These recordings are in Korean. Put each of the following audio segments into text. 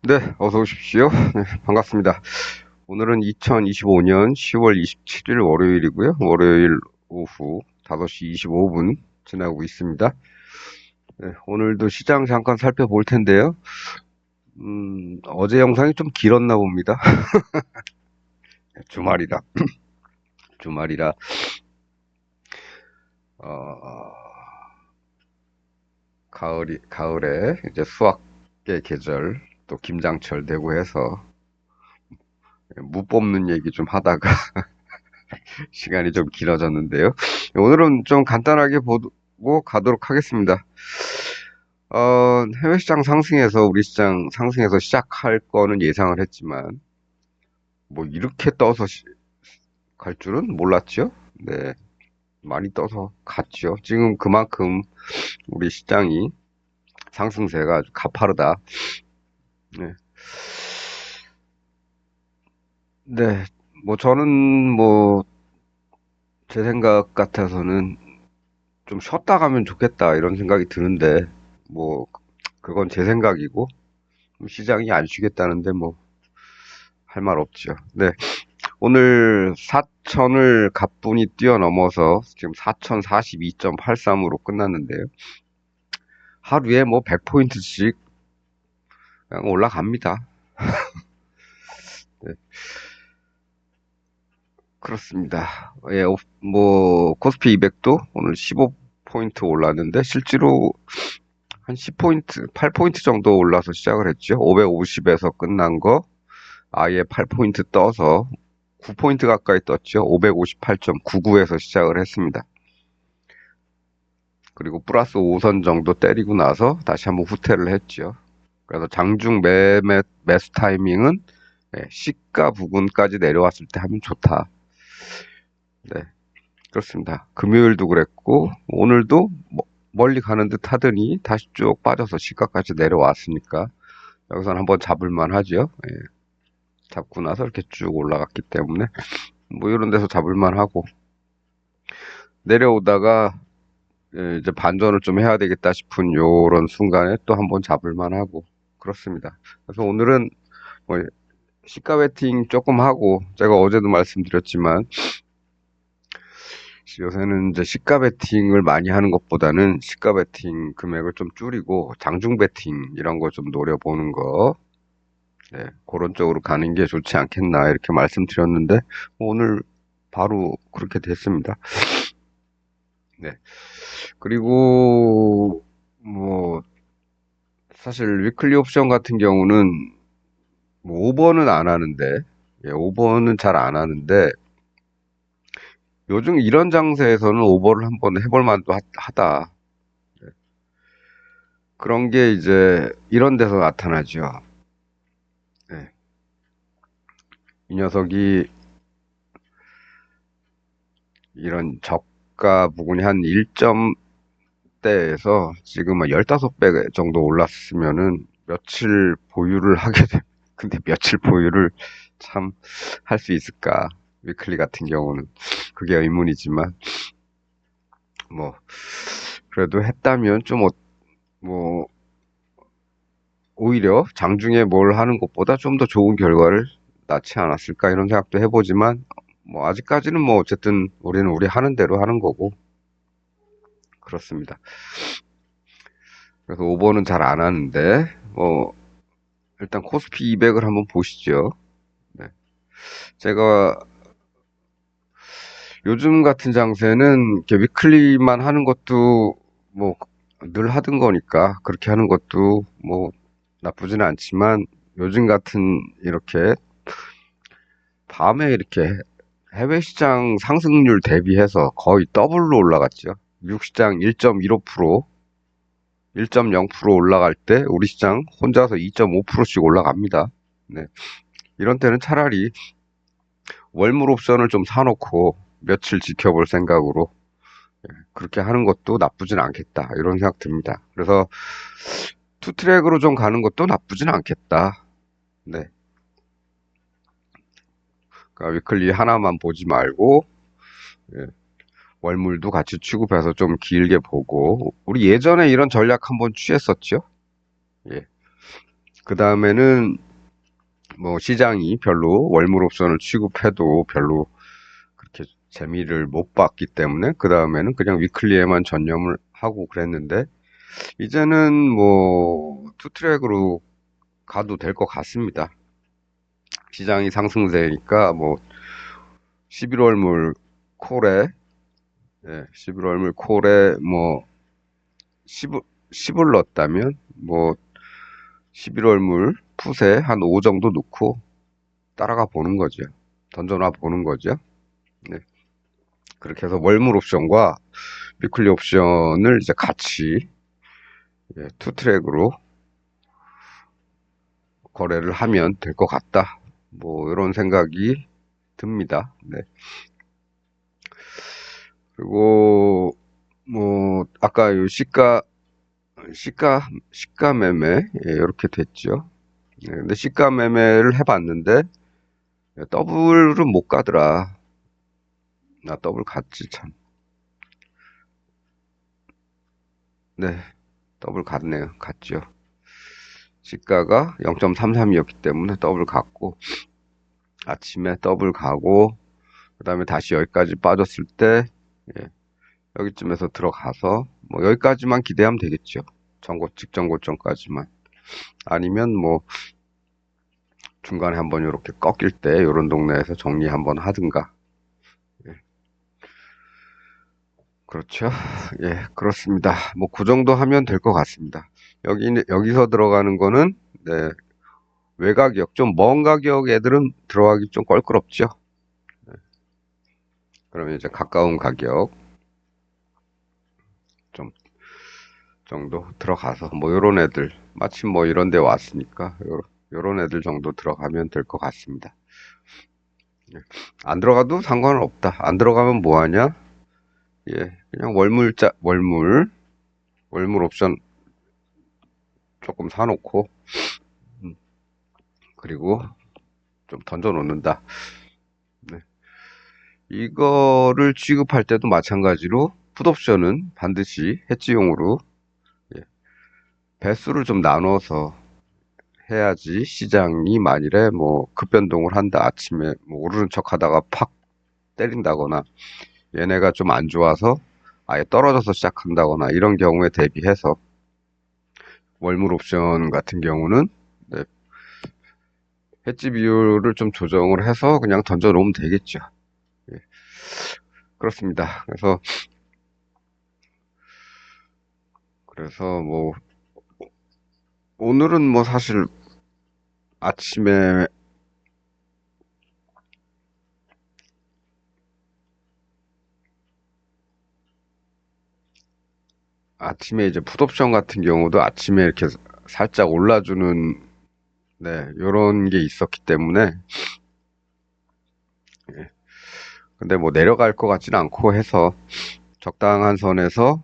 네, 어서 오십시오. 네, 반갑습니다. 오늘은 2025년 10월 27일 월요일이고요. 월요일 오후 5시 25분 지나고 있습니다. 네, 오늘도 시장 잠깐 살펴볼 텐데요. 어제 영상이 좀 길었나 봅니다. 주말이라, 주말이라, 어, 가을에 이제 수학의 계절, 또 김장철 되고 해서 무 뽑는 얘기 좀 하다가 시간이 좀 길어졌는데요. 오늘은 좀 간단하게 보고 가도록 하겠습니다. 해외 시장 상승해서 우리 시장 상승해서 시작할 거는 예상을 했지만, 뭐 이렇게 떠서 갈 줄은 몰랐죠. 네, 많이 떠서 갔죠. 지금 그만큼 우리 시장이 상승세가 아주 가파르다. 네, 네, 뭐 저는 뭐 제 생각 같아서는 좀 쉬었다 가면 좋겠다 이런 생각이 드는데, 뭐 그건 제 생각이고 시장이 안 쉬겠다는데 뭐 할 말 없죠. 네. 오늘 4천을 가뿐히 뛰어넘어서 지금 4,042.83으로 끝났는데요. 하루에 뭐 100포인트씩 그냥 올라갑니다. 네, 그렇습니다. 예, 뭐 코스피 200도 오늘 15포인트 올랐는데 실제로 한 10포인트, 8포인트 정도 올라서 시작을 했죠. 550에서 끝난 거 아예 8포인트 떠서 9포인트 가까이 떴죠. 558.99에서 시작을 했습니다. 그리고 플러스 5선 정도 때리고 나서 다시 한번 후퇴를 했죠. 그래서 장중 매수 타이밍은 시가 부근까지 내려왔을 때 하면 좋다. 네, 그렇습니다. 금요일도 그랬고 오늘도 멀리 가는 듯 하더니 다시 쭉 빠져서 시가까지 내려왔으니까 여기서는 한번 잡을만 하죠. 예, 잡고 나서 이렇게 쭉 올라갔기 때문에 뭐 이런 데서 잡을만 하고 내려오다가 이제 반전을 좀 해야 되겠다 싶은 요런 순간에 또 한번 잡을만 하고 그렇습니다. 그래서 오늘은 뭐 시가 베팅 조금 하고 제가 어제도 말씀드렸지만 요새는 이제 시가 베팅을 많이 하는 것보다는 시가 베팅 금액을 좀 줄이고 장중 베팅 이런 거 좀 노려보는 거 네, 그런 쪽으로 가는 게 좋지 않겠나 이렇게 말씀드렸는데 오늘 바로 그렇게 됐습니다. 네. 그리고 뭐 사실 위클리 옵션 같은 경우는 뭐 오버는 안 하는데 오버는 잘 안 하는데 요즘 이런 장세에서는 오버를 한번 해볼 만도 하다. 그런 게 이제 이런 데서 나타나죠. 네. 이 녀석이 이런 저가 부근이 한 1점대에서 지금 한 15배 정도 올랐으면은 며칠 보유를 하게 돼. 근데 며칠 보유를 참 할 수 있을까? 위클리 같은 경우는 그게 의문이지만 뭐 그래도 했다면 좀 뭐 오히려 장중에 뭘 하는 것보다 좀 더 좋은 결과를 낳지 않았을까 이런 생각도 해보지만 뭐 아직까지는 뭐 어쨌든 우리는 우리 하는 대로 하는 거고 그렇습니다. 그래서 오버는 잘 안 하는데 뭐 일단 코스피 200을 한번 보시죠. 네. 제가 요즘 같은 장세는 이렇게 위클리만 하는 것도 뭐 늘 하던 거니까 그렇게 하는 것도 뭐 나쁘지는 않지만 요즘 같은 이렇게 밤에 이렇게 해외 시장 상승률 대비해서 거의 더블로 올라갔죠. 미국 시장 1.15%, 1.0% 올라갈 때 우리 시장 혼자서 2.5%씩 올라갑니다. 네. 이런 때는 차라리 월물 옵션을 좀 사놓고 며칠 지켜볼 생각으로 그렇게 하는 것도 나쁘진 않겠다. 이런 생각 듭니다. 그래서 투 트랙으로 좀 가는 것도 나쁘진 않겠다. 네. 그러니까 위클리 하나만 보지 말고 예, 월물도 같이 취급해서 좀 길게 보고 우리 예전에 이런 전략 한번 취했었죠. 예. 그 다음에는 뭐 시장이 별로 월물 옵션을 취급해도 별로 그렇게 재미를 못 봤기 때문에 그 다음에는 그냥 위클리에만 전념을 하고 그랬는데 이제는 뭐 투트랙으로 가도 될 것 같습니다. 시장이 상승세니까 뭐 11월물 콜에 11월물 콜에 뭐 10을 넣었다면 뭐 11월물 풋에 한 5 정도 넣고 따라가 보는 거죠. 던져놔 보는 거죠. 네. 그렇게 해서 월물 옵션과 위클리 옵션을 이제 같이 투 트랙으로 거래를 하면 될 것 같다. 뭐 이런 생각이 듭니다. 네. 그리고 뭐 아까 요 시가 매매 이렇게 됐죠. 네, 근데 시가 매매를 해봤는데 더블은 못 가더라. 나 더블 갔지 참. 네, 더블 갔네요. 갔죠. 시가가 0.33이었기 때문에 더블 갔고 아침에 더블 가고 그 다음에 다시 여기까지 빠졌을 때 예, 여기쯤에서 들어가서 뭐 여기까지만 기대하면 되겠죠. 직전 고점까지만. 아니면 뭐 중간에 한번 이렇게 꺾일 때 이런 동네에서 정리 한번 하든가. 예, 그렇죠. 예, 그렇습니다. 뭐 그 정도 하면 될 것 같습니다. 여기서 들어가는 거는 네, 외가격, 좀 먼 가격 애들은 들어가기 좀 껄끄럽죠. 그러면 이제 가까운 가격 좀 정도 들어가서 뭐 요런 애들 마침 뭐 이런 데 왔으니까 요런 애들 정도 들어가면 될 것 같습니다. 예. 안 들어가도 상관은 없다. 안 들어가면 뭐 하냐? 예, 그냥 월물 옵션 조금 사놓고 음, 그리고 좀 던져 놓는다. 네. 이거를 취급할 때도 마찬가지로 풋옵션은 반드시 해지용으로 예, 배수를 좀 나눠서 해야지 시장이 만일에 뭐 급변동을 한다 아침에 뭐 오르는 척 하다가 팍 때린다거나 얘네가 좀 안 좋아서 아예 떨어져서 시작한다거나 이런 경우에 대비해서 월물 옵션 같은 경우는 네, 해지 비율을 좀 조정을 해서 그냥 던져 놓으면 되겠죠. 예, 그렇습니다. 그래서 뭐 오늘은 뭐 사실 아침에 이제 풋옵션 같은 경우도 아침에 이렇게 살짝 올라주는 네, 요런 게 있었기 때문에 예, 근데 뭐 내려갈 것 같지는 않고 해서 적당한 선에서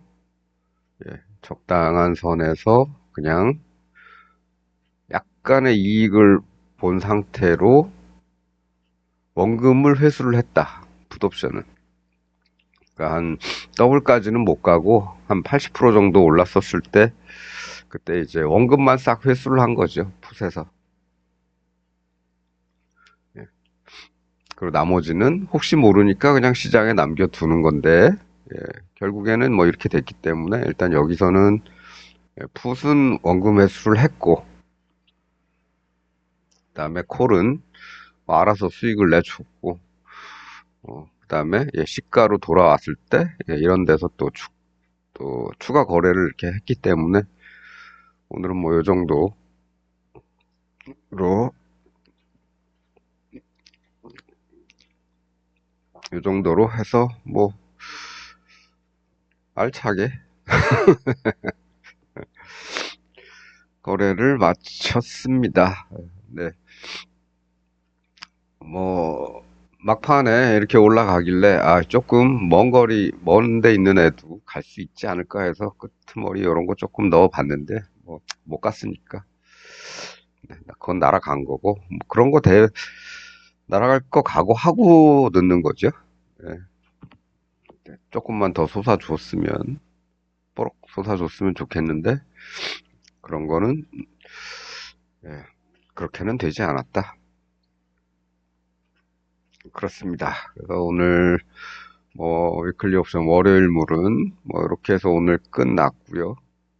적당한 선에서 그냥 약간의 이익을 본 상태로 원금을 회수를 했다. 풋옵션은. 그러니까 한 더블까지는 못 가고 한 80% 정도 올랐었을 때 그때 이제 원금만 싹 회수를 한 거죠. 풋에서. 예. 그리고 나머지는 혹시 모르니까 그냥 시장에 남겨두는 건데 예, 결국에는 뭐 이렇게 됐기 때문에 일단 여기서는 풋은 원금 회수를 했고 그다음에 콜은 뭐 알아서 수익을 내줬고 그다음에 시가로 돌아왔을 때 이런 데서 또 추가 거래를 이렇게 했기 때문에 오늘은 뭐 요 정도로 요 정도로 해서 뭐 알차게 거래를 마쳤습니다. 네. 뭐 막판에 이렇게 올라가길래 아 조금 먼 데 있는 애도 갈 수 있지 않을까 해서 끄트머리 이런 거 조금 넣어 봤는데 뭐 못 갔으니까 네, 그건 날아간 거고 뭐 그런 거 날아갈 거 각오하고 넣는 거죠. 네. 네, 조금만 더 솟아줬으면 뽀록 솟아줬으면 좋겠는데 그런 거는 예, 그렇게는 되지 않았다. 그렇습니다. 그래서 오늘 뭐 위클리 옵션 월요일물은 뭐 이렇게 해서 오늘 끝났고요.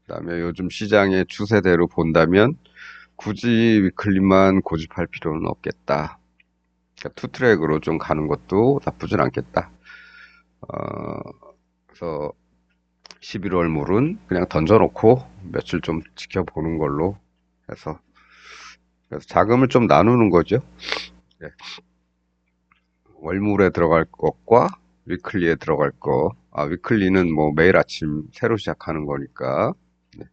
그다음에 요즘 시장의 추세대로 본다면 굳이 위클리만 고집할 필요는 없겠다. 그러니까 투 트랙으로 좀 가는 것도 나쁘진 않겠다. 어, 그래서 11월 물은 그냥 던져놓고 며칠 좀 지켜보는 걸로 해서 그래서 자금을 좀 나누는 거죠. 네. 월물에 들어갈 것과 위클리에 들어갈 거. 아, 위클리는 뭐 매일 아침 새로 시작하는 거니까. 네,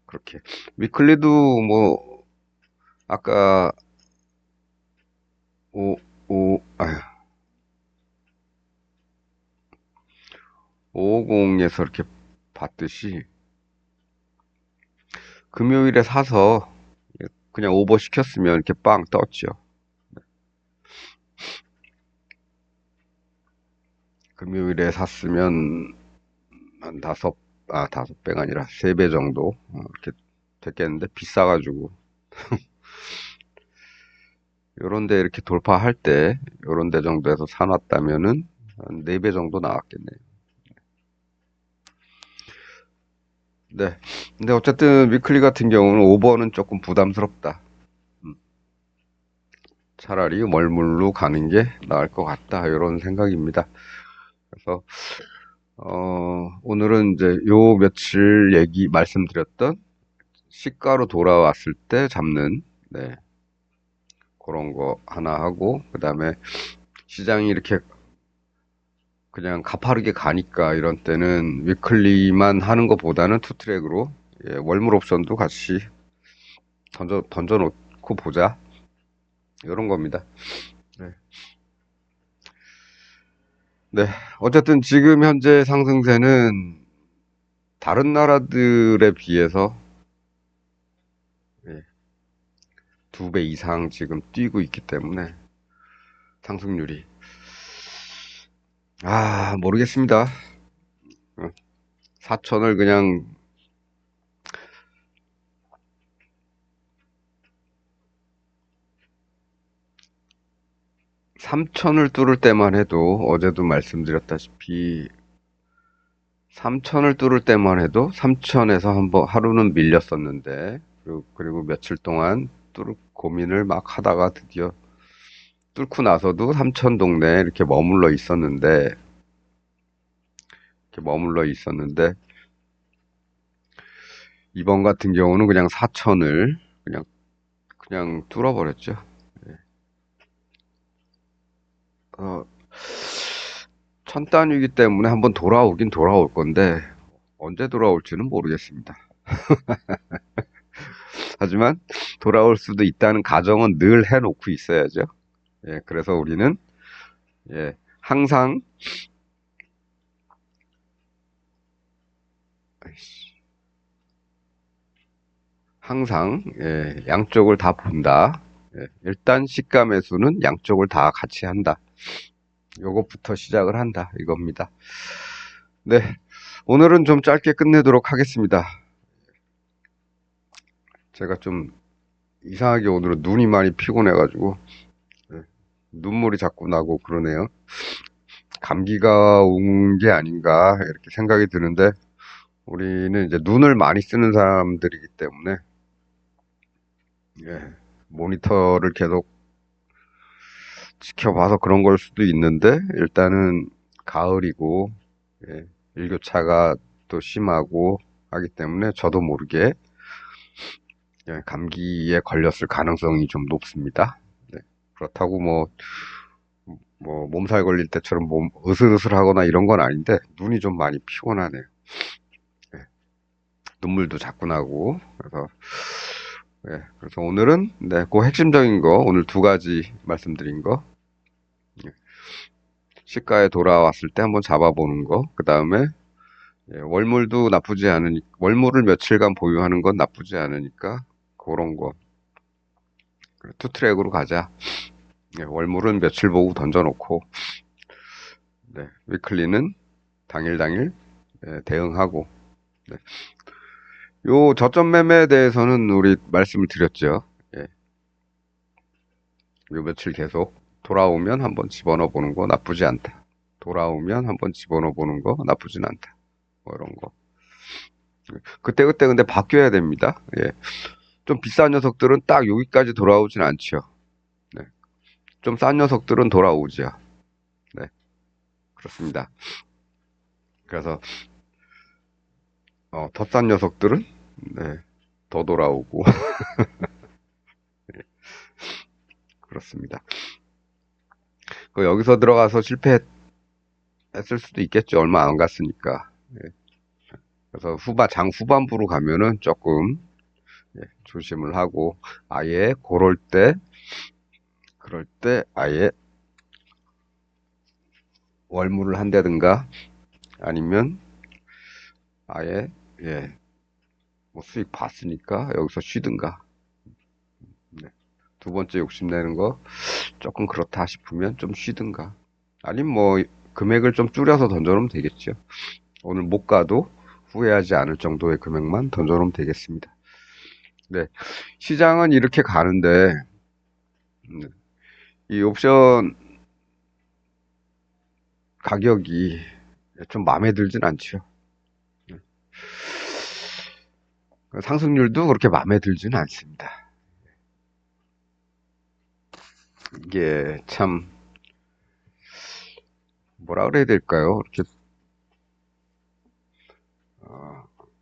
그렇게. 위클리도 뭐, 아까, 아휴, 550에서 이렇게 봤듯이, 금요일에 사서 그냥 오버 시켰으면 이렇게 빵 떴죠. 금요일에 샀으면 한 다섯 배가 아니라 세 배 정도, 이렇게 됐겠는데, 비싸가지고. 요런 데 이렇게 돌파할 때, 요런 데 정도에서 사놨다면은, 한 4배 정도 나왔겠네요. 네. 근데 어쨌든 위클리 같은 경우는 오버는 조금 부담스럽다. 음, 차라리 월물로 가는 게 나을 것 같다. 이런 생각입니다. 그래서 오늘은 이제 요 며칠 말씀드렸던 시가로 돌아왔을 때 잡는 네, 그런 거 하나 하고 그다음에 시장이 이렇게 그냥 가파르게 가니까 이런 때는 위클리만 하는 것보다는 투트랙으로 예, 월물 옵션도 같이 던져놓고 보자. 이런 겁니다. 네. 네. 어쨌든 지금 현재 상승세는 다른 나라들에 비해서 예, 2배 이상 지금 뛰고 있기 때문에 상승률이 모르겠습니다. 4천을 그냥 3천을 뚫을 때만 해도 어제도 말씀드렸다시피 3천을 뚫을 때만 해도 3천에서 한번 하루는 밀렸었는데 그리고 며칠 동안 뚫을 고민을 막 하다가 드디어 뚫고 나서도 3천 동네에 이렇게 머물러 있었는데 이번 같은 경우는 그냥 4천을 그냥 뚫어버렸죠. 어, 천 단위이기 때문에 한번 돌아오긴 돌아올 건데 언제 돌아올지는 모르겠습니다. 하지만 돌아올 수도 있다는 가정은 늘 해놓고 있어야죠. 예, 그래서 우리는 예, 항상 예, 양쪽을 다 본다. 예, 일단 시가 매수는 양쪽을 다 같이 한다. 요것부터 시작을 한다. 이겁니다. 네, 오늘은 좀 짧게 끝내도록 하겠습니다. 제가 좀 이상하게 오늘은 눈이 많이 피곤해가지고 예, 눈물이 자꾸 나고 그러네요. 감기가 온 게 아닌가 이렇게 생각이 드는데 우리는 이제 눈을 많이 쓰는 사람들이기 때문에 예, 모니터를 계속 지켜봐서 그런 걸 수도 있는데 일단은 가을이고 예, 일교차가 또 심하고 하기 때문에 저도 모르게 예, 감기에 걸렸을 가능성이 좀 높습니다. 네, 그렇다고 뭐 몸살 걸릴 때처럼 몸 으슬으슬하거나 이런 건 아닌데 눈이 좀 많이 피곤하네요. 예, 눈물도 자꾸 나고 그래서 오늘은 네, 그 핵심적인 거 오늘 두 가지 말씀드린 거 예, 시가에 돌아왔을 때 한번 잡아보는 거 그 다음에 예, 월물도 나쁘지 않으니 월물을 며칠간 보유하는 건 나쁘지 않으니까 그런 거 투 트랙으로 가자. 예, 월물은 며칠 보고 던져놓고 네, 위클리는 당일 예, 대응하고 네. 요 저점 매매에 대해서는 우리 말씀을 드렸죠. 예. 요 며칠 계속 돌아오면 한번 집어넣어 보는 거 나쁘지 않다. 돌아오면 한번 집어넣어 보는 거 나쁘진 않다. 뭐 이런 거. 그때그때 근데 바뀌어야 됩니다. 예. 좀 비싼 녀석들은 딱 여기까지 돌아오진 않죠. 네. 좀 싼 녀석들은 돌아오죠. 네. 그렇습니다. 그래서 더 싼 녀석들은 네. 더 돌아오고 그렇습니다. 여기서 들어가서 실패했을 수도 있겠죠. 얼마 안 갔으니까. 예. 그래서 장 후반부로 가면은 조금 예, 조심을 하고 아예 그럴 때 아예 월무를 한다든가 아니면 아예 예, 뭐 수익 봤으니까 여기서 쉬든가. 네. 두 번째 욕심내는 거 조금 그렇다 싶으면 좀 쉬든가. 아니면 뭐 금액을 좀 줄여서 던져놓으면 되겠죠. 오늘 못 가도 후회하지 않을 정도의 금액만 던져놓으면 되겠습니다. 네. 시장은 이렇게 가는데 이 옵션 가격이 좀 마음에 들진 않죠. 상승률도 그렇게 마음에 들지는 않습니다. 이게 참 뭐라 그래야 될까요? 이렇게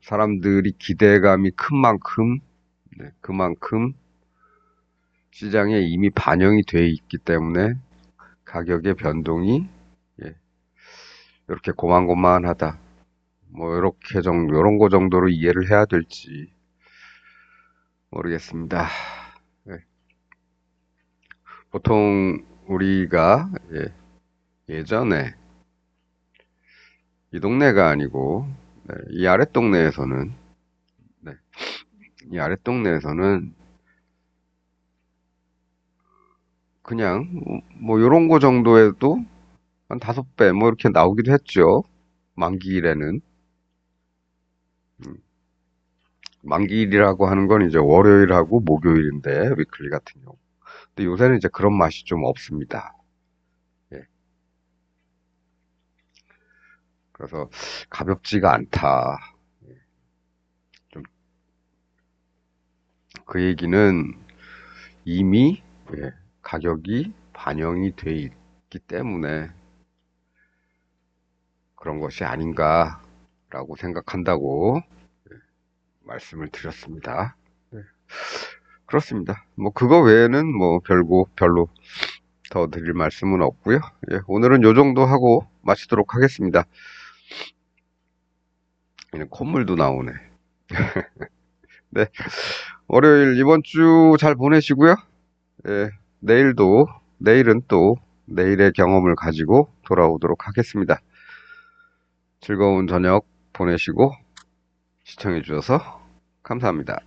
사람들이 기대감이 큰 만큼 그만큼 시장에 이미 반영이 돼 있기 때문에 가격의 변동이 예, 이렇게 고만고만하다. 뭐 요런 거 정도로 이해를 해야 될지 모르겠습니다. 예, 보통 우리가 예전에 이 동네가 아니고 이 아랫동네에서는 네, 이 아랫동네에서는 그냥 뭐 요런 거 정도에도 한 5배 뭐 이렇게 나오기도 했죠. 만기일에는 만기일이라고 하는 건 이제 월요일하고 목요일인데 위클리 같은 경우. 근데 요새는 이제 그런 맛이 좀 없습니다. 예, 그래서 가볍지가 않다. 좀 그 얘기는 이미 가격이 반영이 돼 있기 때문에 그런 것이 아닌가라고 생각한다고 말씀을 드렸습니다. 네, 그렇습니다. 뭐 그거 외에는 뭐 별로 더 드릴 말씀은 없고요. 예, 오늘은 요 정도 하고 마치도록 하겠습니다. 그냥 콧물도 나오네. 네, 월요일 이번 주 잘 보내시고요. 예, 내일은 또 내일의 경험을 가지고 돌아오도록 하겠습니다. 즐거운 저녁 보내시고 시청해 주셔서 감사합니다.